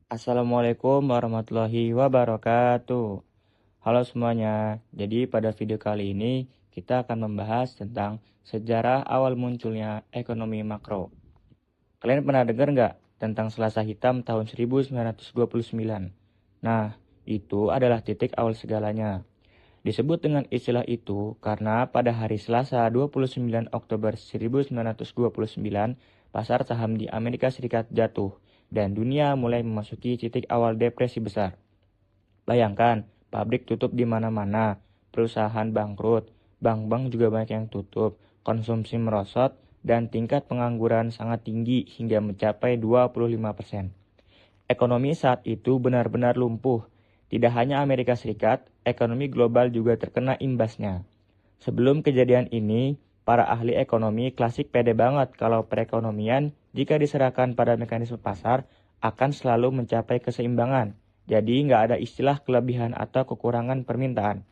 Assalamualaikum warahmatullahi wabarakatuh. Halo semuanya, jadi pada video kali ini kita akan membahas tentang sejarah awal munculnya ekonomi makro. Kalian pernah dengar nggak tentang Selasa Hitam tahun 1929? Nah, itu adalah titik awal segalanya. Disebut dengan istilah itu karena pada hari Selasa 29 Oktober 1929, pasar saham di Amerika Serikat jatuh dan dunia mulai memasuki titik awal depresi besar. Bayangkan, pabrik tutup di mana-mana, perusahaan bangkrut, bank-bank juga banyak yang tutup, konsumsi merosot, dan tingkat pengangguran sangat tinggi hingga mencapai 25%. Ekonomi saat itu benar-benar lumpuh. Tidak hanya Amerika Serikat, ekonomi global juga terkena imbasnya. Sebelum kejadian ini, para ahli ekonomi klasik pede banget kalau perekonomian jika diserahkan pada mekanisme pasar akan selalu mencapai keseimbangan. Jadi nggak ada istilah kelebihan atau kekurangan permintaan.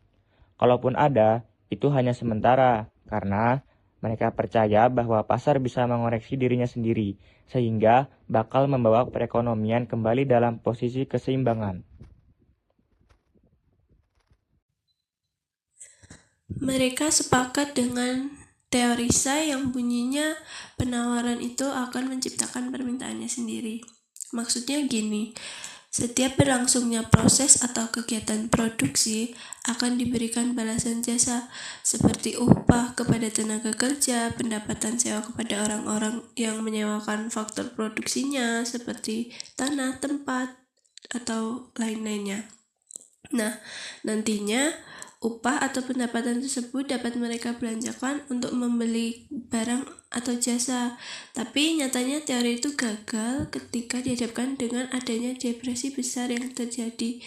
Kalaupun ada, itu hanya sementara karena mereka percaya bahwa pasar bisa mengoreksi dirinya sendiri, sehingga bakal membawa perekonomian kembali dalam posisi keseimbangan. Mereka sepakat dengan teori Say yang bunyinya penawaran itu akan menciptakan permintaannya sendiri. Maksudnya gini, setiap berlangsungnya proses atau kegiatan produksi akan diberikan balasan jasa seperti upah kepada tenaga kerja, pendapatan sewa kepada orang-orang yang menyewakan faktor produksinya seperti tanah, tempat, atau lain-lainnya. Nah, nantinya upah atau pendapatan tersebut dapat mereka belanjakan untuk membeli barang atau jasa. Tapi nyatanya teori itu gagal ketika dihadapkan dengan adanya depresi besar yang terjadi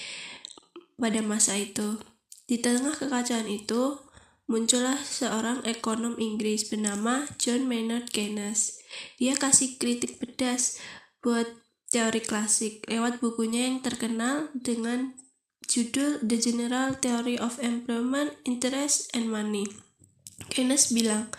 pada masa itu. Di tengah kekacauan itu, muncullah seorang ekonom Inggris bernama John Maynard Keynes. Dia kasih kritik pedas buat teori klasik lewat bukunya yang terkenal dengan judul The General Theory of Employment, Interest, and Money. Keynes bilang,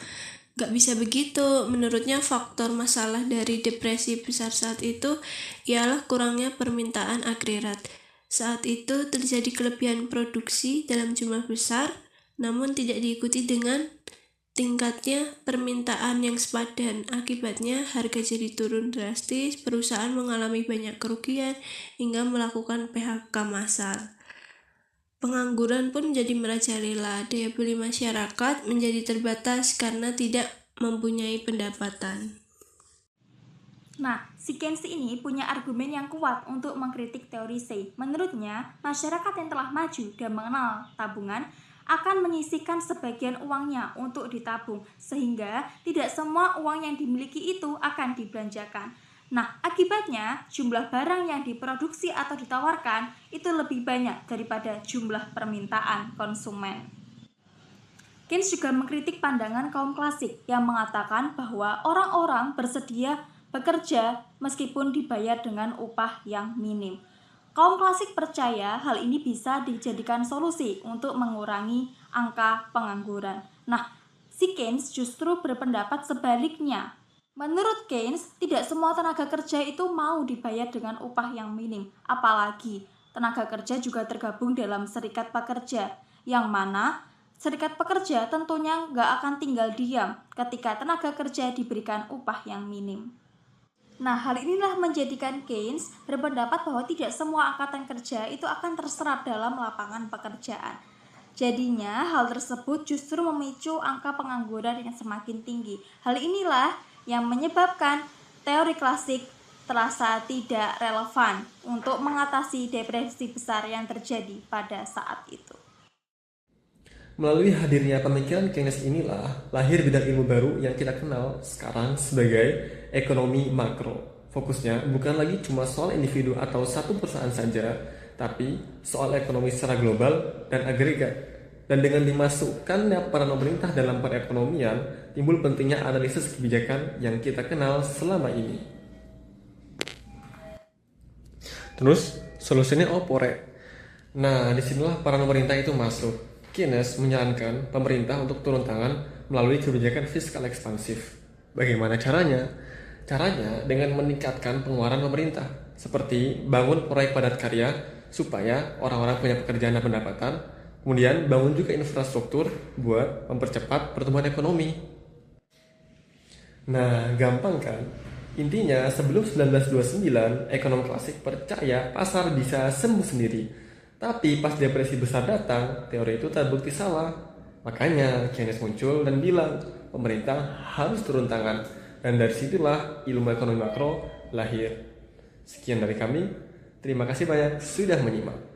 gak bisa begitu. Menurutnya faktor masalah dari depresi besar saat itu ialah kurangnya permintaan agregat. Saat itu terjadi kelebihan produksi dalam jumlah besar, namun tidak diikuti dengan tingkatnya permintaan yang sepadan. Akibatnya harga jadi turun drastis, perusahaan mengalami banyak kerugian hingga melakukan PHK massal. Pengangguran pun menjadi merajalela, daya beli masyarakat menjadi terbatas karena tidak mempunyai pendapatan. Nah, si Keynes ini punya argumen yang kuat untuk mengkritik teori Say. Menurutnya, masyarakat yang telah maju dan mengenal tabungan akan menyisihkan sebagian uangnya untuk ditabung, sehingga tidak semua uang yang dimiliki itu akan dibelanjakan. Nah, akibatnya jumlah barang yang diproduksi atau ditawarkan itu lebih banyak daripada jumlah permintaan konsumen. Keynes juga mengkritik pandangan kaum klasik yang mengatakan bahwa orang-orang bersedia bekerja meskipun dibayar dengan upah yang minim. Kaum klasik percaya hal ini bisa dijadikan solusi untuk mengurangi angka pengangguran. Nah, si Keynes justru berpendapat sebaliknya. Menurut Keynes, tidak semua tenaga kerja itu mau dibayar dengan upah yang minim. Apalagi, tenaga kerja juga tergabung dalam serikat pekerja, yang mana serikat pekerja tentunya nggak akan tinggal diam ketika tenaga kerja diberikan upah yang minim. Nah, hal inilah menjadikan Keynes berpendapat bahwa tidak semua angkatan kerja itu akan terserap dalam lapangan pekerjaan. Jadinya, hal tersebut justru memicu angka pengangguran yang semakin tinggi. Hal inilah yang menyebabkan teori klasik terasa tidak relevan untuk mengatasi depresi besar yang terjadi pada saat itu. Melalui hadirnya pemikiran Keynes inilah lahir bidang ilmu baru yang kita kenal sekarang sebagai ekonomi makro. Fokusnya bukan lagi cuma soal individu atau satu perusahaan saja, tapi soal ekonomi secara global dan agregat. Dan dengan dimasukkannya peran pemerintah dalam perekonomian, timbul pentingnya analisis kebijakan yang kita kenal selama ini. Terus, solusinya apa, Rek? Nah, disinilah peran pemerintah itu masuk. Keynes menyarankan pemerintah untuk turun tangan melalui kebijakan fiskal ekspansif. Bagaimana caranya? Caranya dengan meningkatkan pengeluaran pemerintah, seperti bangun proyek padat karya supaya orang-orang punya pekerjaan dan pendapatan, kemudian bangun juga infrastruktur buat mempercepat pertumbuhan ekonomi. Nah, gampang kan? Intinya, sebelum 1929, ekonom klasik percaya pasar bisa sembuh sendiri. Tapi pas depresi besar datang, teori itu terbukti salah. Makanya Keynes muncul dan bilang, pemerintah harus turun tangan. Dan dari situlah ilmu ekonomi makro lahir. Sekian dari kami, terima kasih banyak sudah menyimak.